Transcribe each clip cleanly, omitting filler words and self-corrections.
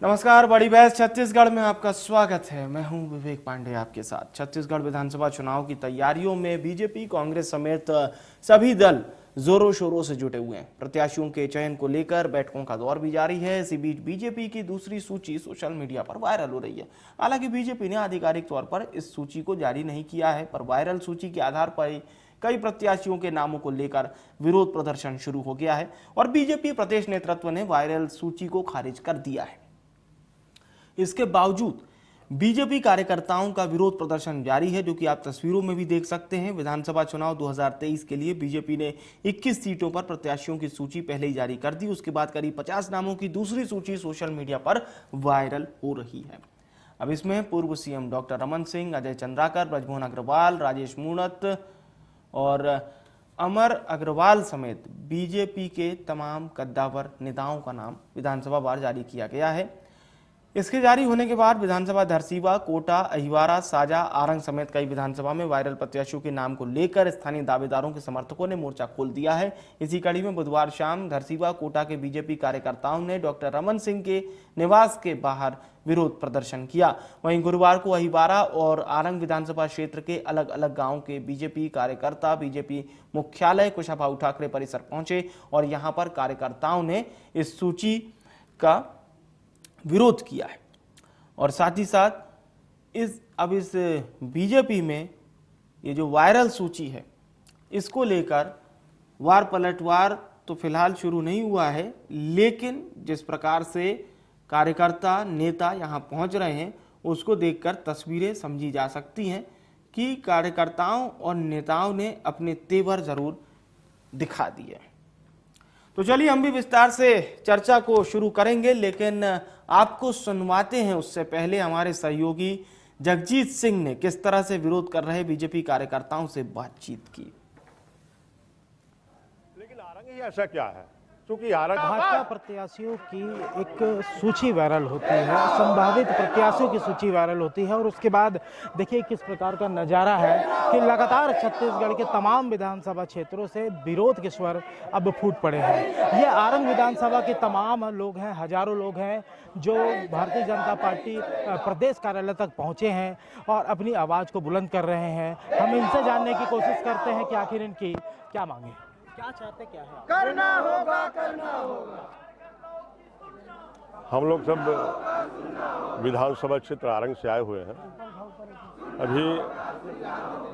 नमस्कार, बड़ी बहस छत्तीसगढ़ में आपका स्वागत है। मैं हूं विवेक पांडे आपके साथ। छत्तीसगढ़ विधानसभा चुनाव की तैयारियों में बीजेपी, कांग्रेस समेत सभी दल जोरों शोरों से जुटे हुए हैं। प्रत्याशियों के चयन को लेकर बैठकों का दौर भी जारी है। इसी बीच बीजेपी की दूसरी सूची सोशल मीडिया पर वायरल हो रही है। हालांकि बीजेपी ने आधिकारिक तौर पर इस सूची को जारी नहीं किया है, पर वायरल सूची के आधार पर कई प्रत्याशियों के नामों को लेकर विरोध प्रदर्शन शुरू हो गया है और बीजेपी प्रदेश नेतृत्व ने वायरल सूची को खारिज कर दिया है। इसके बावजूद बीजेपी कार्यकर्ताओं का विरोध प्रदर्शन जारी है, जो कि आप तस्वीरों में भी देख सकते हैं। विधानसभा चुनाव 2023 के लिए बीजेपी ने 21 सीटों पर प्रत्याशियों की सूची पहले ही जारी कर दी। उसके बाद करीब 50 नामों की दूसरी सूची सोशल मीडिया पर वायरल हो रही है। अब इसमें पूर्व सीएम डॉक्टर रमन सिंह, अजय चंद्राकर, ब्रजमोहन अग्रवाल, राजेश मूणत और अमर अग्रवाल समेत बीजेपी के तमाम कद्दावर नेताओं का नाम विधानसभा वार जारी किया गया है। इसके जारी होने के बाद विधानसभा धरसीवा, कोटा, अहिवारा, साजा, आरंग समेत कई विधानसभा में वायरल प्रत्याशियों के नाम को लेकर स्थानीय दावेदारों के समर्थकों ने मोर्चा खोल दिया है। इसी कड़ी में बुधवार शाम धरसीवा, कोटा के बीजेपी कार्यकर्ताओं ने डॉक्टर रमन सिंह के निवास के बाहर विरोध प्रदर्शन किया। वहीं गुरुवार को अहिवारा और आरंग विधानसभा क्षेत्र के अलग अलग गाँव के बीजेपी कार्यकर्ता बीजेपी मुख्यालय कुशाभाऊ ठाकरे परिसर पहुंचे और यहाँ पर कार्यकर्ताओं ने इस सूची का विरोध किया है। और साथ ही साथ इस बीजेपी में ये जो वायरल सूची है, इसको लेकर वार पलटवार तो फिलहाल शुरू नहीं हुआ है, लेकिन जिस प्रकार से कार्यकर्ता नेता यहाँ पहुँच रहे हैं उसको देखकर तस्वीरें समझी जा सकती हैं कि कार्यकर्ताओं और नेताओं ने अपने तेवर जरूर दिखा दिए। तो चलिए हम भी विस्तार से चर्चा को शुरू करेंगे, लेकिन आपको सुनवाते हैं उससे पहले हमारे सहयोगी जगजीत सिंह ने किस तरह से विरोध कर रहे बीजेपी कार्यकर्ताओं से बातचीत की। लेकिन आरंग ही ऐसा क्या है, क्योंकि आरंग भाजपा प्रत्याशियों की एक सूची वायरल होती है, संभावित प्रत्याशियों की सूची वायरल होती है और उसके बाद देखिए किस प्रकार का नज़ारा है कि लगातार छत्तीसगढ़ के तमाम विधानसभा क्षेत्रों से विरोध के स्वर अब फूट पड़े हैं। ये आरंग विधानसभा के तमाम लोग हैं, हजारों लोग हैं जो भारतीय जनता पार्टी प्रदेश कार्यालय तक पहुंचे हैं और अपनी आवाज़ को बुलंद कर रहे हैं। हम इनसे जानने की कोशिश करते हैं कि आखिर इनकी क्या मांगे, क्या चाहते, क्या है। करना होगा, करना होगा। हम लोग सब विधानसभा क्षेत्र आरंग से आए हुए हैं। अभी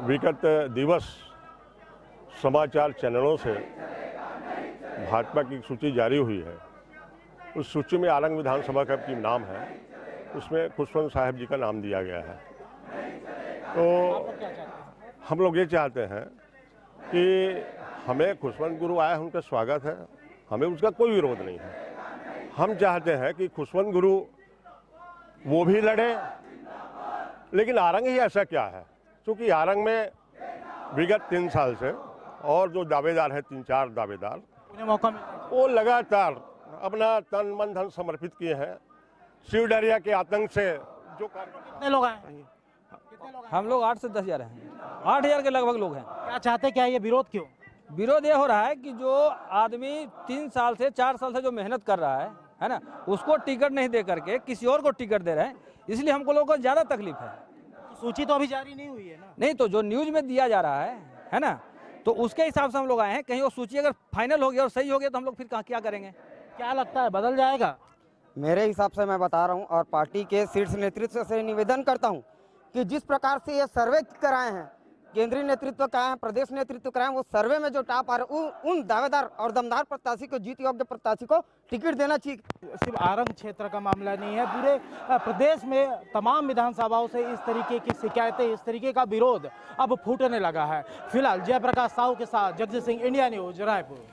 विगत दिवस समाचार चैनलों से भाजपा की सूची जारी हुई है। उस सूची में आरंग विधानसभा का भी नाम है, उसमें खुशवंत साहब जी का नाम दिया गया है। तो हम लोग ये चाहते हैं कि हमें खुशवंत गुरु आए, उनका स्वागत है, हमें उसका कोई विरोध नहीं है। हम चाहते हैं कि खुशवंत गुरु वो भी लड़े, लेकिन आरंग ही ऐसा क्या है, क्योंकि आरंग में विगत 3 साल से और जो दावेदार हैं 3-4 दावेदार, मौका वो लगातार अपना तन मन धन समर्पित किए हैं। शिव डरिया के आतंक से जो कितने लोग आए हैं? हम लोग 8 से 10 हजार हैं, 8,000 के लगभग लोग हैं। क्या चाहते, क्या ये विरोध क्यों? विरोध ये हो रहा है कि जो आदमी 3 साल से 4 साल से जो मेहनत कर रहा है ना, उसको टिकट नहीं दे करके किसी और को टिकट दे रहे हैं, इसलिए हमको लोगों को ज़्यादा तकलीफ है। सूची तो अभी जारी नहीं हुई है ना? नहीं तो जो न्यूज़ में दिया जा रहा है ना, तो उसके हिसाब से हम लोग आए हैं। कहीं वो सूची अगर फाइनल हो गया और सही हो गया तो हम लोग फिर क्या करेंगे। क्या लगता है, बदल जाएगा? मेरे हिसाब से मैं बता रहा हूं और पार्टी के शीर्ष नेतृत्व से निवेदन करता हूं कि जिस प्रकार से ये सर्वे कराए हैं, केंद्रीय नेतृत्व कराए हैं, प्रदेश नेतृत्व कराए हैं, वो सर्वे में जो टॉप आ रहे उन दावेदार और दमदार प्रत्याशी को, जीत योग्य प्रत्याशी को टिकट देना चाहिए। सिर्फ आरंग क्षेत्र का मामला नहीं है, पूरे प्रदेश में तमाम विधानसभाओं से इस तरीके की शिकायतें, इस तरीके का विरोध अब फूटने लगा है। फिलहाल जयप्रकाश साहू के साथ जगजीत सिंह, इंडिया न्यूज, रायपुर।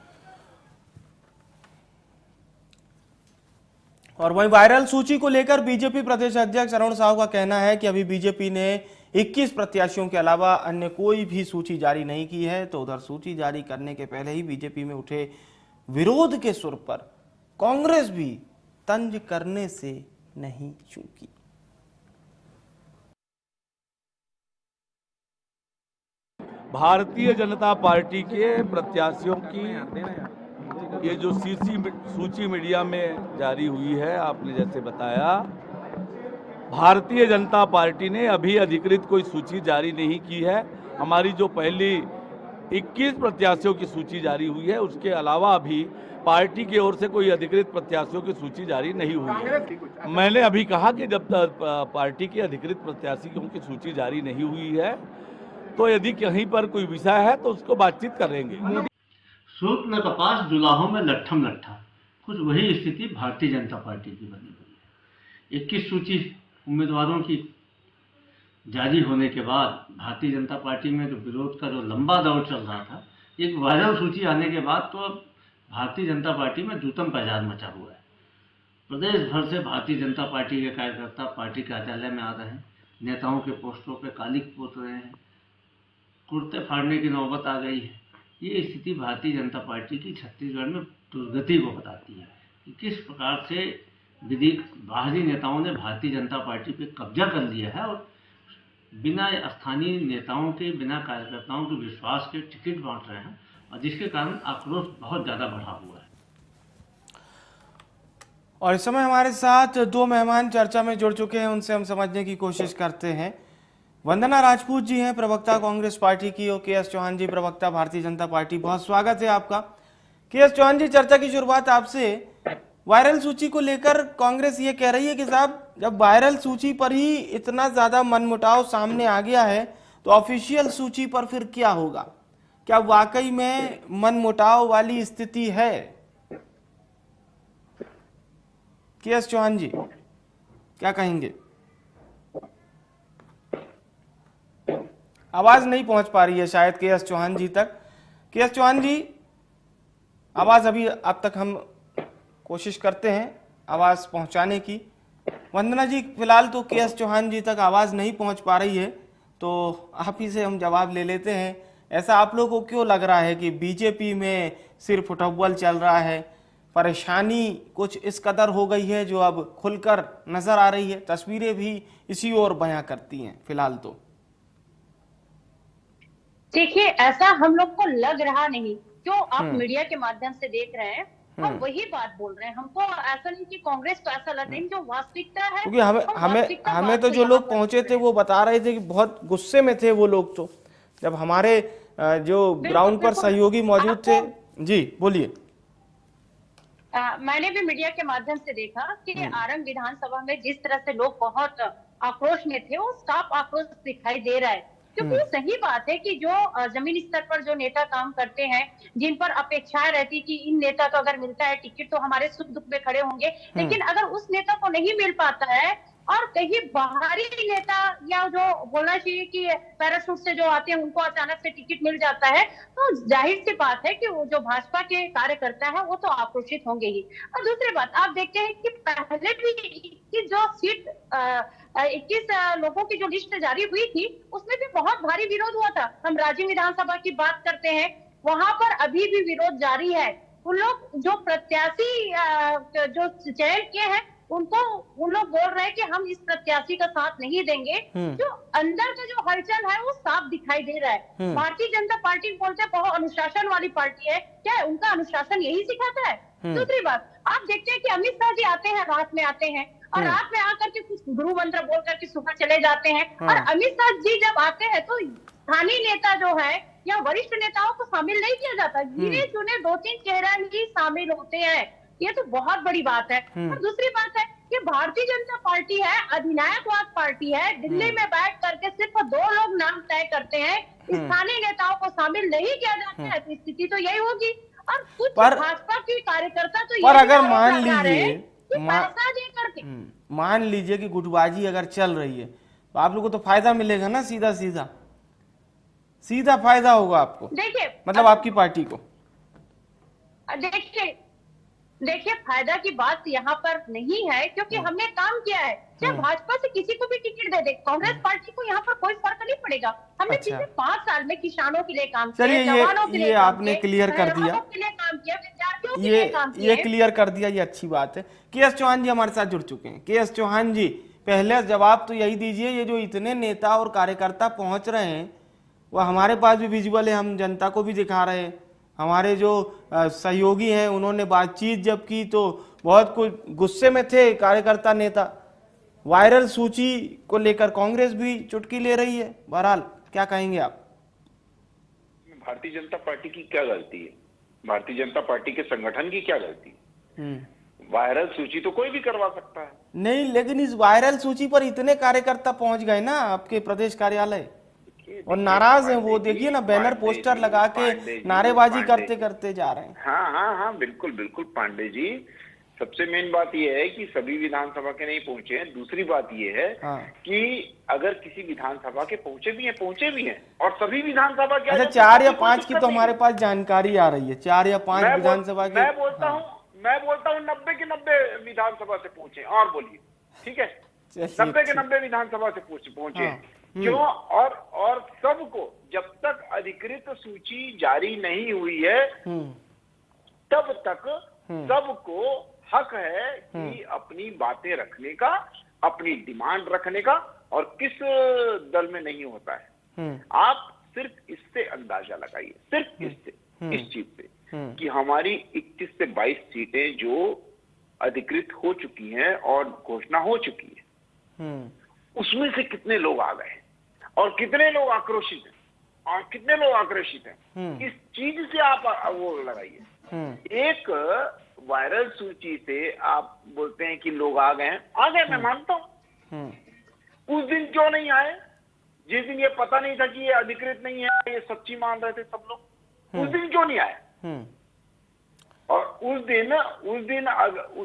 और वहीं वायरल सूची को लेकर बीजेपी प्रदेश अध्यक्ष अरुण साहू का कहना है कि अभी बीजेपी ने 21 प्रत्याशियों के अलावा अन्य कोई भी सूची जारी नहीं की है। तो उधर सूची जारी करने के पहले ही बीजेपी में उठे विरोध के सुर पर कांग्रेस भी तंज करने से नहीं चूकी। भारतीय जनता पार्टी के प्रत्याशियों की ये जो सूची मीडिया में जारी हुई है, आपने जैसे बताया, भारतीय जनता पार्टी ने अभी अधिकृत कोई सूची जारी नहीं की है। हमारी जो पहली 21 प्रत्याशियों की सूची जारी हुई है, उसके अलावा अभी पार्टी की ओर से कोई अधिकृत प्रत्याशियों की सूची जारी नहीं हुई है। मैंने अभी कहा कि जब तक पार्टी के अधिकृत प्रत्याशियों की सूची जारी नहीं हुई है, तो यदि कहीं पर कोई विषय है तो उसको बातचीत करेंगे। सूत न कपास जुलाहों में लट्ठम लट्ठा, कुछ वही स्थिति भारतीय जनता पार्टी की बनी हुई है। 21 सूची उम्मीदवारों की जारी होने के बाद भारतीय जनता पार्टी में जो विरोध का जो लंबा दौर चल रहा था, एक वायरल सूची आने के बाद तो अब भारतीय जनता पार्टी में जूतम बाजार मचा हुआ है। प्रदेश भर से भारतीय जनता पार्टी के कार्यकर्ता पार्टी कार्यालय में आ रहे हैं, नेताओं के पोस्टरों पे कालिख पोत रहे हैं, कुर्ते फाड़ने की नौबत आ गई है। ये स्थिति भारतीय जनता पार्टी की छत्तीसगढ़ में दुर्गति को बताती है कि किस प्रकार से बाहरी नेताओं ने भारतीय जनता पार्टी पे कब्जा कर लिया है और बिना स्थानीय नेताओं के, बिना कार्यकर्ताओं के विश्वास के टिकट बांट रहे हैं, और जिसके कारण आक्रोश बहुत ज़्यादा बढ़ा हुआ है। और इस समय हमारे साथ दो मेहमान चर्चा में जुड़ चुके हैं, उनसे हम समझने की कोशिश करते हैं। वंदना राजपूत जी हैं, प्रवक्ता कांग्रेस पार्टी की, और के.एस. चौहान जी, प्रवक्ता भारतीय जनता पार्टी। बहुत स्वागत है आपका। के.एस. चौहान जी, चर्चा की शुरुआत आपसे। वायरल सूची को लेकर कांग्रेस ये कह रही है कि साहब, जब वायरल सूची पर ही इतना ज्यादा मनमुटाव सामने आ गया है, तो ऑफिशियल सूची पर फिर क्या होगा? क्या वाकई में मनमुटाव वाली स्थिति है? के.एस. चौहान जी, क्या कहेंगे? आवाज नहीं पहुंच पा रही है शायद के.एस. चौहान जी तक। के.एस. चौहान जी, आवाज अभी अब तक हम कोशिश करते हैं आवाज पहुंचाने की। वंदना जी, फिलहाल तो के.एस. चौहान जी तक आवाज नहीं पहुंच पा रही है, तो आप ही से हम जवाब ले लेते हैं। ऐसा आप लोगों को क्यों लग रहा है कि बीजेपी में सिर्फ उठव्वल चल रहा है? परेशानी कुछ इस कदर हो गई है जो अब खुलकर नजर आ रही है, तस्वीरें भी इसी ओर बयां करती हैं फिलहाल तो। देखिए, ऐसा हम लोग को लग रहा नहीं, क्यों आप मीडिया के माध्यम से देख रहे हैं, हम वही बात बोल रहे हैं। हमको ऐसा नहीं कि कांग्रेस को ऐसा लग रहा है, जो वास्तविकता है, क्योंकि हमें तो जो लोग पहुंचे थे वो बता रहे थे कि बहुत गुस्से में थे वो लोग, तो जब हमारे जो ग्राउंड पर सहयोगी मौजूद थे। जी बोलिए। मैंने भी मीडिया के माध्यम से देखा कि आरंग विधानसभा में जिस तरह से लोग बहुत आक्रोश में थे, वो साफ आक्रोश दिखाई दे रहा है। क्योंकि सही बात है कि जो जमीन स्तर पर जो नेता काम करते हैं, जिन पर अपेक्षाएं रहती कि इन नेता को अगर मिलता है टिकट तो हमारे सुख दुख में खड़े होंगे, लेकिन अगर उस नेता को नहीं मिल पाता है और कहीं बाहरी नेता या जो बोलना चाहिए कि पैराशूट से जो आते हैं उनको अचानक से टिकट मिल जाता है, तो जाहिर सी बात है कि वो जो भाजपा के कार्यकर्ता है वो तो आक्रोशित होंगे ही। और दूसरी बात, आप देखते हैं कि पहले भी कि जो सीट 21 लोगों की जो लिस्ट जारी हुई थी, उसमें भी बहुत भारी विरोध हुआ था। हम राजिम विधानसभा की बात करते हैं, वहां पर अभी भी विरोध जारी है। उन लोग जो प्रत्याशी जो चयन किए हैं, उनको उन लोग बोल रहे हैं कि हम इस प्रत्याशी का साथ नहीं देंगे। जो अंदर का जो हलचल है वो साफ दिखाई दे रहा है। भारतीय जनता पार्टी बोलते हैं बहुत अनुशासन वाली पार्टी है, क्या उनका अनुशासन यही सिखाता है? दूसरी बात, आप देखते हैं कि अमित शाह जी आते हैं, रात में आते हैं और रात में आकर के कुछ गुरु मंत्र बोल करके सुबह चले जाते हैं। और अमित शाह जी जब आते हैं तो स्थानीय नेता जो है या वरिष्ठ नेताओं को शामिल नहीं किया जाता, गिने चुने 2-3 चेहरा ही शामिल होते हैं। ये तो बहुत बड़ी बात है। और दूसरी बात है कि भारतीय जनता पार्टी है, अधिनायकवाद पार्टी है, दिल्ली में बैठ करके सिर्फ 2 लोग नाम तय करते हैं, स्थानीय नेताओं को शामिल नहीं किया जाता है, तो स्थिति तो यही होगी। और कुछ भाजपा के कार्यकर्ता तो पर अगर मान लीजिए पैसा दे करके मान लीजिए कि गुटबाजी अगर चल रही है, तो आप लोगों को तो फायदा मिलेगा ना, सीधा फायदा होगा आपको। देखिए, मतलब आपकी पार्टी को। देखिए, फायदा की बात यहाँ पर नहीं है, क्योंकि हमने काम किया है। चाहे भाजपा से किसी को भी टिकट दे दे, कांग्रेस पार्टी को यहाँ पर कोई फर्क नहीं पड़ेगा। हमने पिछले 5 साल में किसानों के लिए काम किया, जवानों के लिए आपने क्लियर कर दिया, काम किया, विद्यार्थियों के लिए काम किया, ये क्लियर कर दिया, ये अच्छी बात है। के.एस. चौहान जी हमारे साथ जुड़ चुके हैं। के.एस. चौहान जी, पहले जवाब तो यही दीजिए, ये जो इतने नेता और कार्यकर्ता पहुंच रहे हैं, वो हमारे पास भी विजुअल है, हम जनता को भी दिखा रहे हैं, हमारे जो सहयोगी हैं उन्होंने बातचीत जब की तो बहुत कुछ गुस्से में थे कार्यकर्ता नेता। वायरल सूची को लेकर कांग्रेस भी चुटकी ले रही है। बहरहाल क्या कहेंगे आप? भारतीय जनता पार्टी की क्या गलती है? भारतीय जनता पार्टी के संगठन की क्या गलती है? वायरल सूची तो कोई भी करवा सकता है। नहीं, लेकिन इस वायरल सूची पर इतने कार्यकर्ता पहुंच गए ना आपके प्रदेश कार्यालय और नाराज हैं वो। देखिए ना, बैनर पोस्टर लगा के नारेबाजी करते करते जा रहे हैं। हाँ हाँ हाँ, बिल्कुल बिल्कुल पांडे जी। सबसे मेन बात यह है कि सभी विधानसभा के नहीं पहुंचे हैं। दूसरी बात यह है कि अगर किसी विधानसभा के पहुंचे भी हैं और सभी विधानसभा के, अच्छा 4 या 5 की तो हमारे पास जानकारी आ रही है, 4 या 5 विधानसभा की। मैं बोलता हूँ 90 के 90 विधानसभा से पहुंचे। और बोलिए, ठीक है, 90 के 90 विधानसभा से पहुंचे। क्यों? और सबको, जब तक अधिकृत सूची जारी नहीं हुई है तब तक सबको हक है कि अपनी बातें रखने का, अपनी डिमांड रखने का। और किस दल में नहीं होता है? आप सिर्फ इससे अंदाजा लगाइए, सिर्फ इससे, इस चीज से कि हमारी 21 से 22 सीटें जो अधिकृत हो चुकी हैं और घोषणा हो चुकी है, उसमें से कितने लोग आ गए और कितने लोग आक्रोशित हैं और कितने लोग आक्रोशित हैं, इस चीज से आप वो लगाइए। एक वायरल सूची से आप बोलते हैं कि लोग आ गए, मैं मानता हूं। उस दिन क्यों नहीं आए जिस दिन ये पता नहीं था कि ये अधिकृत नहीं है, ये सच्ची मान रहे थे सब लोग? उस दिन क्यों नहीं आए? और उस दिन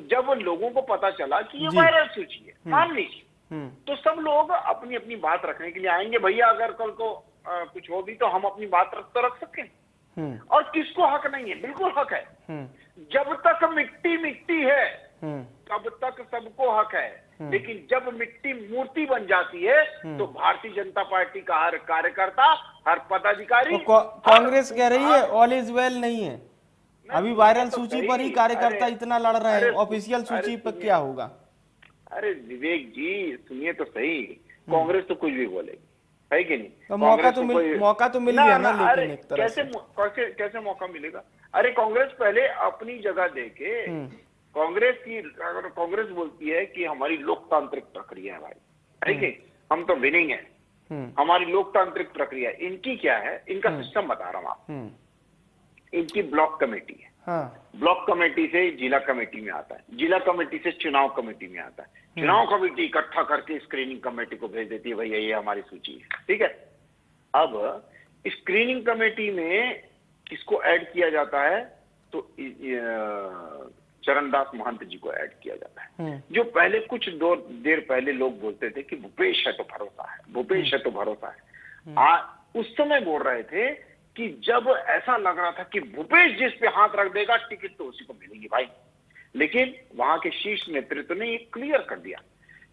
जब लोगों को पता चला कि ये वायरल सूची है, मान लीजिए, तो सब लोग अपनी अपनी बात रखने के लिए आएंगे। भैया अगर कल को कुछ हो भी तो हम अपनी बात रख सकें। और किसको हक नहीं है? बिल्कुल हक है। जब तक मिट्टी है तब तक सबको हक है। लेकिन जब मिट्टी मूर्ति बन जाती है तो भारतीय जनता पार्टी का हर कार्यकर्ता, हर पदाधिकारी, कांग्रेस कह रही है ऑल इज वेल नहीं है। अभी वायरल सूची पर ही कार्यकर्ता इतना लड़ रहे हैं, ऑफिशियल सूची पर क्या होगा? अरे विवेक जी सुनिए तो सही, कांग्रेस तो कुछ भी बोलेगी, है कि नहीं? तो मौका तो मिल गया ना, लेकिन एक तरह से कैसे मौका मिलेगा? अरे कांग्रेस पहले अपनी जगह देके, कांग्रेस बोलती है कि हमारी लोकतांत्रिक प्रक्रिया है भाई, है कि हम तो विनिंग है, हमारी लोकतांत्रिक प्रक्रिया। इनकी क्या है? इनका सिस्टम बता रहा हूं आप। इनकी ब्लॉक कमेटी है, ब्लॉक कमेटी से जिला कमेटी में आता है, जिला कमेटी से चुनाव कमेटी में आता है, चुनाव कमेटी इकट्ठा करके स्क्रीनिंग कमेटी को भेज देती है, भैया ये हमारी सूची है, ठीक है। अब स्क्रीनिंग कमेटी में किसको ऐड किया जाता है? तो चरणदास महंत जी को ऐड किया जाता है। जो पहले कुछ देर पहले लोग बोलते थे कि भूपेश है तो भरोसा है, भूपेश है तो भरोसा है। उस समय बोल रहे थे कि जब ऐसा लग रहा था कि भूपेश जिस पे हाथ रख देगा टिकट तो उसी को मिलेगी भाई। लेकिन वहां के शीर्ष नेतृत्व ने ये क्लियर कर दिया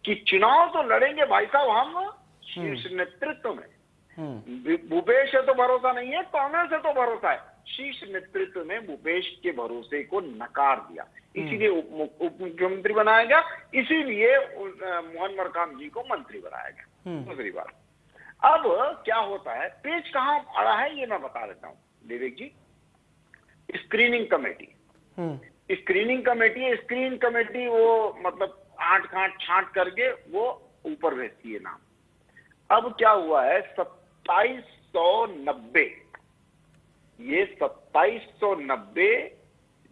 कि चुनाव तो लड़ेंगे भाई साहब हम शीर्ष नेतृत्व में। भूपेश है तो भरोसा नहीं है, कांग्रेस है तो भरोसा है। शीर्ष नेतृत्व ने भूपेश के भरोसे को नकार दिया, इसीलिए उप मुख्यमंत्री बनाया गया, इसीलिए मोहन मरकाम जी को मंत्री बनाया गया। दूसरी बात, अब क्या होता है, पेच कहां अड़ा है ये मैं बता देता हूं विवेक जी। स्क्रीनिंग कमेटी वो मतलब आठ काट छांट करके वो ऊपर भेजती है नाम। अब क्या हुआ है, 2790, ये 2790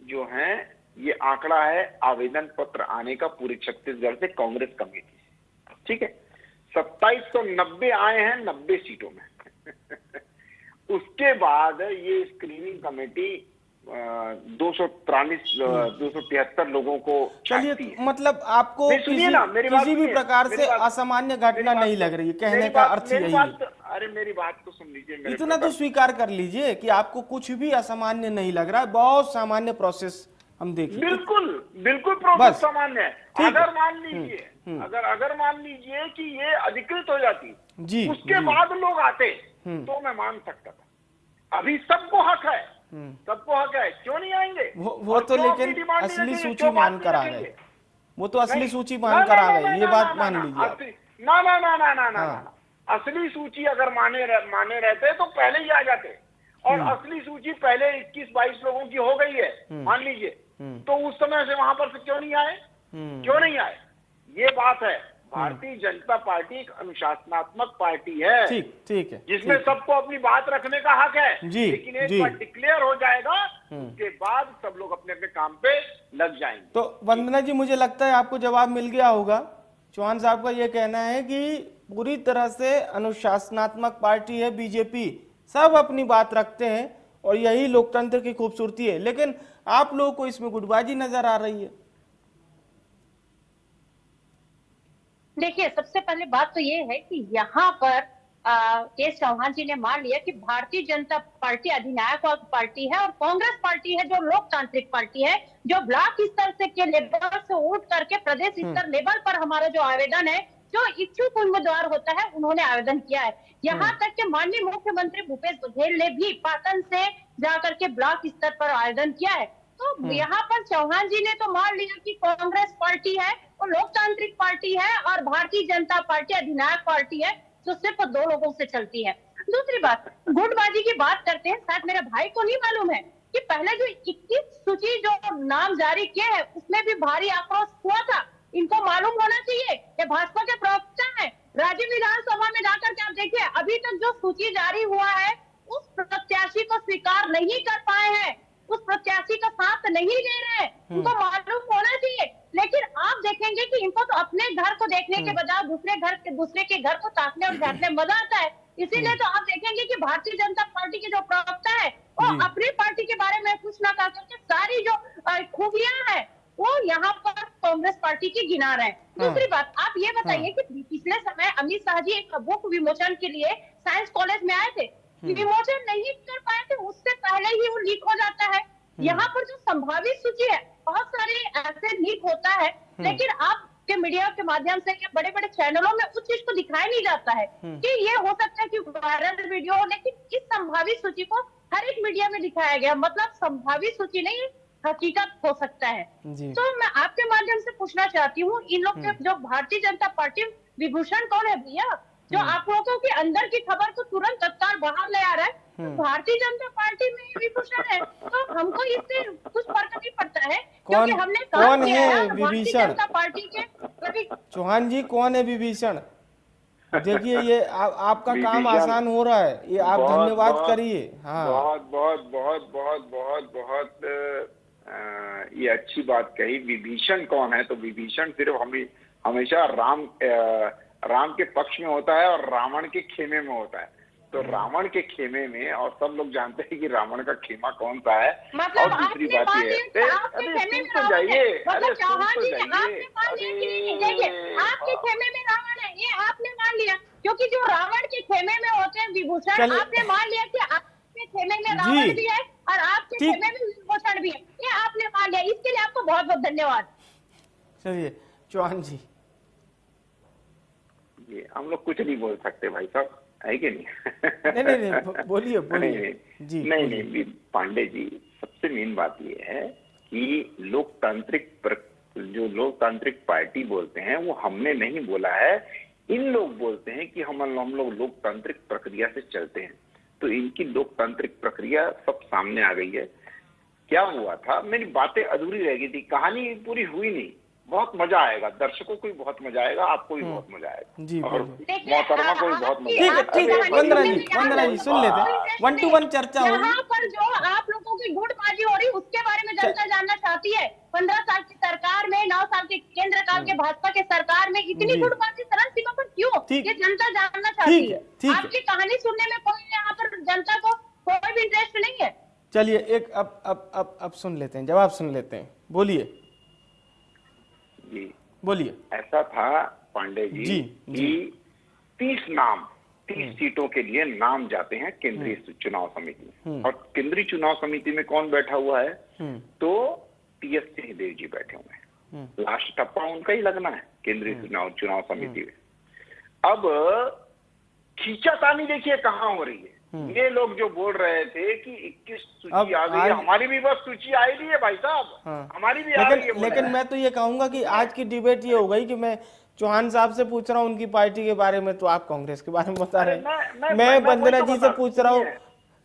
जो है ये आंकड़ा है आवेदन पत्र आने का पूरे छत्तीसगढ़ से कांग्रेस कमेटी से, ठीक है। 2790 आए हैं 90 सीटों में। उसके बाद ये स्क्रीनिंग कमेटी 273 लोगों को चलिए, मतलब आपको किसी भी प्रकार से असामान्य घटना नहीं लग रही है, कहने का अर्थ यही है। अरे मेरी बात तो सुन लीजिए, इतना तो स्वीकार कर लीजिए कि आपको कुछ भी असामान्य नहीं लग रहा है, बहुत सामान्य प्रोसेस हम देखें। बिल्कुल प्रोसेस सामान्य है। अगर मान लीजिए कि ये अधिकृत हो जाती जी, उसके बाद लोग आते तो मैं मान सकता था। अभी सबको हक है, क्यों नहीं आएंगे? वो तो लेकिन असली सूची मानकर आ गए, वो तो असली सूची मानकर आ गए, ये बात मान लीजिए। ना, असली सूची अगर माने रहते तो पहले ही आ जाते। और असली सूची पहले 21-22 लोगों की हो गई है, मान लीजिए, तो उस समय से वहां पर से क्यों नहीं आए? क्यों नहीं आए? ये बात है। भारतीय जनता पार्टी एक अनुशासनात्मक पार्टी है, ठीक है, जिसमें सबको अपनी बात रखने का हक है। जी, लेकिन एक बार डिक्लेयर हो जाएगा, उसके बाद सब लोग अपने अपने काम पे लग जाएंगे। तो वंदना जी, मुझे लगता है आपको जवाब मिल गया होगा। चौहान साहब का ये कहना है कि पूरी तरह से अनुशासनात्मक पार्टी है बीजेपी, सब अपनी बात रखते हैं और यही लोकतंत्र की खूबसूरती है। लेकिन आप लोगों को इसमें गुटबाजी नजर आ रही है। देखिए, सबसे पहले बात तो ये है कि यहाँ पर के चौहान जी ने मान लिया कि भारतीय जनता पार्टी अधिनायक पार्टी है और कांग्रेस पार्टी है जो लोकतांत्रिक पार्टी है, जो ब्लॉक स्तर से के लेवल से उठ करके प्रदेश स्तर लेवल पर हमारा जो आवेदन है, जो इच्छुक उम्मीदवार होता है उन्होंने आवेदन किया है। यहाँ तक कि माननीय मुख्यमंत्री भूपेश बघेल ने भी पाटन से जाकर के ब्लॉक स्तर पर आवेदन किया है। तो यहाँ पर चौहान जी ने तो मान लिया कि कांग्रेस पार्टी है और लोकतांत्रिक पार्टी है और भारतीय जनता पार्टी अधिनायक पार्टी है जो सिर्फ 2 लोगों से चलती है। दूसरी बात, गुटबाजी की बात करते हैं, शायद मेरे भाई को नहीं मालूम है कि पहले जो 21 सूची जो नाम जारी किए हैं उसमें भी भारी आक्रोश हुआ था। इनको मालूम होना चाहिए कि भाजपा के प्रवक्ता है, राज्य विधानसभा में जाकर के आप देखिए, अभी तक जो सूची जारी हुआ है उस प्रत्याशी को स्वीकार नहीं कर पाए हैं, उस प्रत्याशी का साथ नहीं दे रहे हैं। उनको मालूम होना चाहिए। लेकिन आप देखेंगे कि इनको तो अपने घर को देखने के बजाय दूसरे के घर को ताकने और झांकने में मजा आता है। इसीलिए तो आप देखेंगे कि भारतीय जनता पार्टी के जो प्रवक्ता है वो अपनी पार्टी के बारे में कुछ ना कर करके सारी जो खूबियां है वो यहाँ पर कांग्रेस पार्टी की गिना रहे हैं। दूसरी बात, आप ये बताइए कि पिछले समय अमित शाह जी एक बुक विमोचन के लिए साइंस कॉलेज में आए थे, विमोचन नहीं कर पाए थे, उससे पहले ही वो लीक हो जाता है। यहाँ पर जो संभावित सूची है, बहुत सारे ऐसे लीक होता है, लेकिन आपके मीडिया के माध्यम से या बड़े बड़े चैनलों में उस चीज को दिखाया नहीं जाता है कि ये हो सकता है कि वायरल वीडियो हो, लेकिन इस संभावित सूची को हर एक मीडिया में दिखाया गया। मतलब संभावित सूची नहीं, हकीकत हो सकता है। तो मैं आपके माध्यम से पूछना चाहती हूँ, इन लोग के जो भारतीय जनता पार्टी विभूषण कौन है भैया, जो आप लोगों के अंदर की खबर को तुरंत तत्काल बाहर ले आ रहा है? भारतीय जनता पार्टी में विभूषण है, तो हमको इससे कुछ फर्क नहीं पड़ता है, क्योंकि हमने कौन है भारतीय जनता पार्टी के। चौहान जी, कौन है विभीषण? देखिए, ये आपका काम आसान हो रहा है, ये आप धन्यवाद करिए। हाँ, बहुत बहुत बहुत बहुत बहुत बहुत ये अच्छी बात कही। विभीषण कौन है? तो विभीषण सिर्फ हमेशा राम के पक्ष में होता है और रावण के खेमे में होता है। तो रावण के खेमे में, और सब लोग जानते हैं कि रावण का खेमा कौन सा है। मतलब और दूसरी बात ये है, आपके खेमे में रावण है, मतलब चौहान जी ने आपने मान लिया कि नहीं? देखिए, आपके खेमे में रावण है, ये आपने मान लिया, क्योंकि जो रावण के खेमे में होते हैं विभूषण, आपने मान लिया कि आपके खेमे में रावण भी है और आपके खेमे में विभूषण भी है, ये आपने मान लिया। इसके लिए आपको बहुत बहुत धन्यवाद। चलिए चौहान जी, हम लोग कुछ नहीं बोल सकते भाई साहब, है कि नहीं? नहीं, बोलिए जी। नहीं, पांडे जी, सबसे मेन बात ये है कि जो लोकतांत्रिक पार्टी बोलते हैं वो हमने नहीं बोला है, इन लोग बोलते हैं कि हम लोग लोकतांत्रिक प्रक्रिया से चलते हैं। तो इनकी लोकतांत्रिक प्रक्रिया सब सामने आ गई है। क्या हुआ था, मेरी बातें अधूरी रह गई थी, कहानी पूरी हुई नहीं। बहुत मजा आएगा, दर्शकों को भी बहुत मजा आएगा, आपको भी बहुत मजा आएगा जी, और मोहतरमा को भी बहुत मजा आएगा। ठीक है, वंदना जी सुन लेते हैं, 1-to-1 चर्चा होगी। यहाँ पर जो आप लोगों की गुटबाजी हो रही है उसके बारे में जनता जानना चाहती है। 15 साल की सरकार में, 9 साल के केंद्र काल के भाजपा के सरकार में इतनी गुटबाजी सरल सीमा पर क्यों, ये जनता जानना चाहती है। आपकी कहानी सुनने में कोई यहाँ पर जनता को कोई भी इंटरेस्ट नहीं है। चलिए, एक अब सुन लेते हैं, जवाब सुन लेते हैं, बोलिए जी। बोलिए। ऐसा था पांडे जी कि 30 सीटों के लिए नाम जाते हैं केंद्रीय चुनाव समिति में, और केंद्रीय चुनाव समिति में कौन बैठा हुआ है? तो टीएस सिंहदेव जी बैठे हुए हैं। लास्ट टप्पा उनका ही लगना है केंद्रीय चुनाव समिति में। अब खींचातानी देखिए कहाँ हो रही है। ये लोग जो बोल रहे थे कि 21 सूची आ गई है, हमारी भी बस सूची आई नहीं है भाई साहब, हमारी भी आ गई है। लेकिन मैं तो ये कहूंगा कि आज की डिबेट ये हो गई कि मैं चौहान साहब से पूछ रहा हूँ उनकी पार्टी के बारे में, तो आप कांग्रेस के बारे में बता रहे हैं। मैं वंदना जी से पूछ रहा हूँ,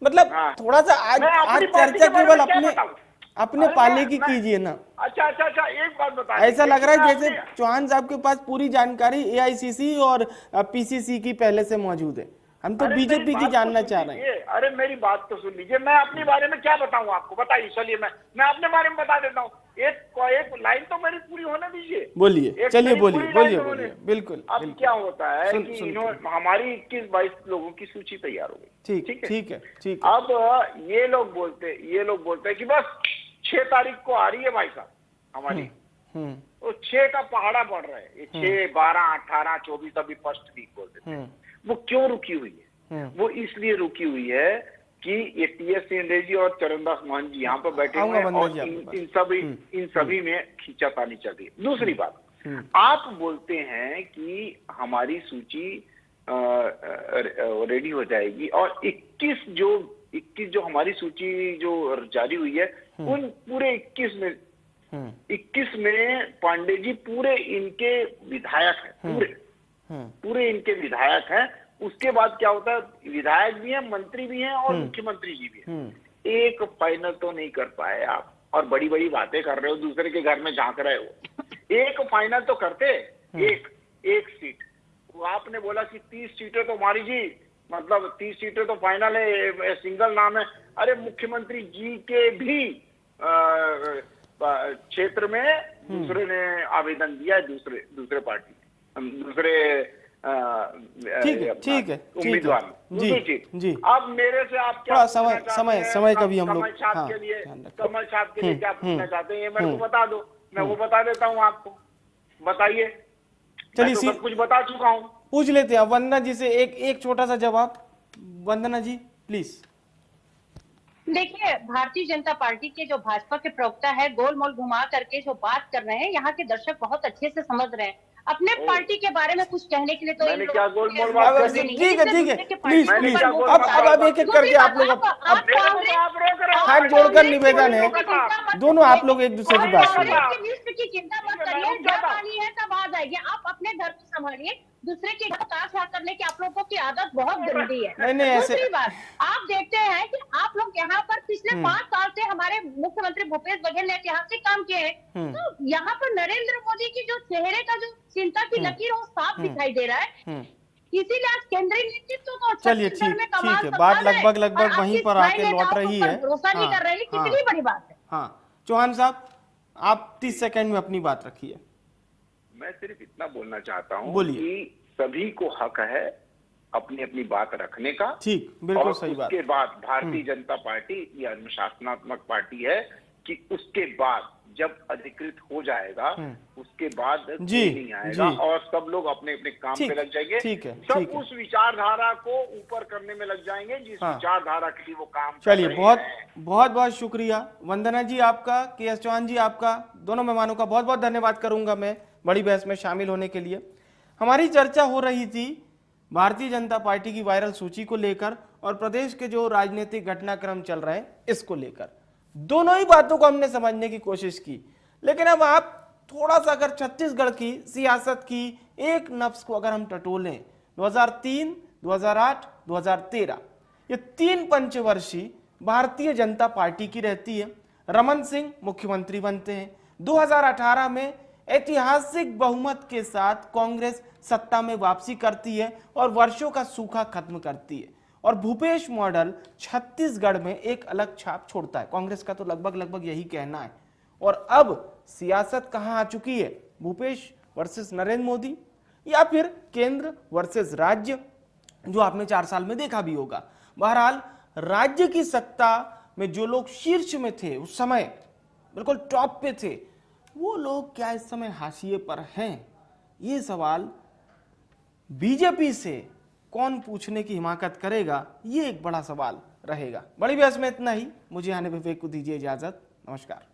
मतलब हाँ। थोड़ा सा आज मैं अपनी आज पार्टी चर्चा के बारे केवल में क्या अपने बताऊं? अपने अरे पाले मैं- की मैं- कीजिए ना। अच्छा, एक बात बता ऐसा दीजिए लग रहा है कि जैसे आपने- चौहान साहब के पास पूरी जानकारी एआईसीसी और पीसीसी की पहले से मौजूद है। हम तो अरे मेरी बीजेपी की बात जानना तो चाह सुन रहे हैं। लीजिए। अरे मेरी बात तो सुन लीजिए, मैं अपने बारे में क्या बताऊं आपको, बताइए। चलिए मैं अपने बारे में बता देता हूँ। एक लाइन तो मेरी पूरी होने दीजिए। बोलिए, एक चलिए मेरी बोलिए पूरी बोलिए लाइन बोलिए, होने- बिल्कुल अब बिल्कुल। क्या होता है सुन- कि सुन- इन्होंने हमारी 21-22 लोगों की सूची तैयार हो गई। ठीक है ठीक है। अब ये लोग बोलते हैं कि बस 6 तारीख को आ रही है भाई साहब हमारी, तो 6 का पहाड़ा बढ़ रहा है। ये 6, 12, 18, 24 अभी फर्स्ट वीक बोलते थे। वो क्यों रुकी हुई है? वो इसलिए रुकी हुई है कि ये टीएस सिंह और चरणदास मान जी यहाँ पर बैठे हुए हैं आऊंगा और वंदना जी आपके इन सभी में खींचातानी चल रही है। दूसरी बात, आप बोलते हैं कि हमारी सूची रेडी हो जाएगी और 21 जो हमारी सूची जो जारी हुई है उन पूरे 21 में पांडे जी पूरे इनके विधायक हैं, पूरे इनके विधायक हैं। उसके बाद क्या होता है, विधायक भी हैं, मंत्री भी हैं और मुख्यमंत्री जी भी हैं। एक फाइनल तो नहीं कर पाए आप, और बड़ी बड़ी बातें कर रहे हो, दूसरे के घर में झांक रहे हो। एक फाइनल तो करते, एक सीट। वो आपने बोला कि 30 सीटें तो हमारी जी, मतलब 30 सीटें तो फाइनल है, सिंगल नाम है। अरे मुख्यमंत्री जी के भी क्षेत्र में दूसरे ने आवेदन दिया है, दूसरे पार्टी दूसरे ठीक है उम्मीदवार जी। अब मेरे से आप क्या थोड़ा समय का भी हम लोग कमल छाप के लिए क्या पूछना चाहते हैं, ये मेरे को बता दो, मैं वो बता देता हूँ आपको। बताइए। चलिए मैं तो सब कुछ बता चुका हूँ। पूछ लेते हैं वंदना जी से एक छोटा सा जवाब। वंदना जी प्लीज। देखिए, भारतीय जनता पार्टी के जो भाजपा के प्रवक्ता है गोलमोल घुमा करके जो बात कर रहे हैं, यहाँ के दर्शक बहुत अच्छे से समझ रहे हैं। अपने पार्टी के बारे में कुछ कहने के लिए तो मैंने क्या गोलमोल बात कर दी? ठीक है प्लीज अब एक एक करके आप लोग हाथ जोड़कर निवेदन है, दोनों आप लोग एक दूसरे की बात सुनिए। की चिंता मत करिए, जब आनी है तब आ जाएगी। आप अपने घर को संभालिए, दूसरे के घर ताश करने की आप लोगों की आदत बहुत गंदी है। नहीं ऐसे दूसरी बात, आप देखते हैं कि आप लोग यहाँ पर पिछले 5 साल से हमारे मुख्यमंत्री भूपेश बघेल ने ऐतिहासिक काम किए हैं, तो यहाँ पर नरेंद्र मोदी की जो चेहरे का जो चिंता की लकीर वो साफ दिखाई दे रहा है। इसीलिए आज केंद्रीय नेतृत्व तो चलिए ठीक है, बात लगभग वहीं पर आके लौट रही है। भरोसा नहीं कर रही, कितनी बड़ी बात है। हाँ चौहान साहब, आप 30 सेकंड में अपनी बात रखिए। मैं सिर्फ इतना बोलना चाहता हूँ बोलिए। कि सभी को हक है अपनी अपनी बात रखने का। ठीक, बिल्कुल और सही बात। उसके बाद भारतीय जनता पार्टी ये अनुशासनात्मक पार्टी है कि उसके बाद जब अधिकृत हो जाएगा उसके बाद नहीं आएगा और सब लोग अपने अपने काम पे लग जाएंगे। सब उस विचारधारा को ऊपर करने में लग जाएंगे जिस विचारधारा के लिए वो काम। चलिए बहुत शुक्रिया वंदना जी आपका, के.एस. चौहान जी आपका, दोनों मेहमानों का बहुत धन्यवाद करूंगा मैं बड़ी बहस में शामिल होने के लिए। हमारी चर्चा हो रही थी भारतीय जनता पार्टी की वायरल सूची को लेकर और प्रदेश के जो राजनीतिक घटनाक्रम चल रहे हैं इसको लेकर। दोनों ही बातों को हमने समझने की कोशिश की, लेकिन अब आप थोड़ा सा अगर छत्तीसगढ़ की सियासत की एक नफ्स को अगर हम टटोलें, 2003, 2008, 2013 ये 3 पंचवर्षीय भारतीय जनता पार्टी की रहती है। रमन सिंह मुख्यमंत्री बनते हैं। 2018 में ऐतिहासिक बहुमत के साथ कांग्रेस सत्ता में वापसी करती है और वर्षों का सूखा खत्म करती है और भूपेश मॉडल छत्तीसगढ़ में एक अलग छाप छोड़ता है। कांग्रेस का तो लगभग यही कहना है। और अब सियासत कहां आ चुकी है, भूपेश वर्सेस नरेंद्र मोदी या फिर केंद्र वर्सेस राज्य, जो आपने 4 साल में देखा भी होगा। बहरहाल राज्य की सत्ता में जो लोग शीर्ष में थे उस समय, बिल्कुल टॉप पे थे, वो लोग क्या इस समय हाशिए पर हैं? ये सवाल बीजेपी से कौन पूछने की हिमाकत करेगा, ये एक बड़ा सवाल रहेगा। बड़ी बहस में इतना ही। मुझे आने विवेक को दीजिए इजाजत। नमस्कार।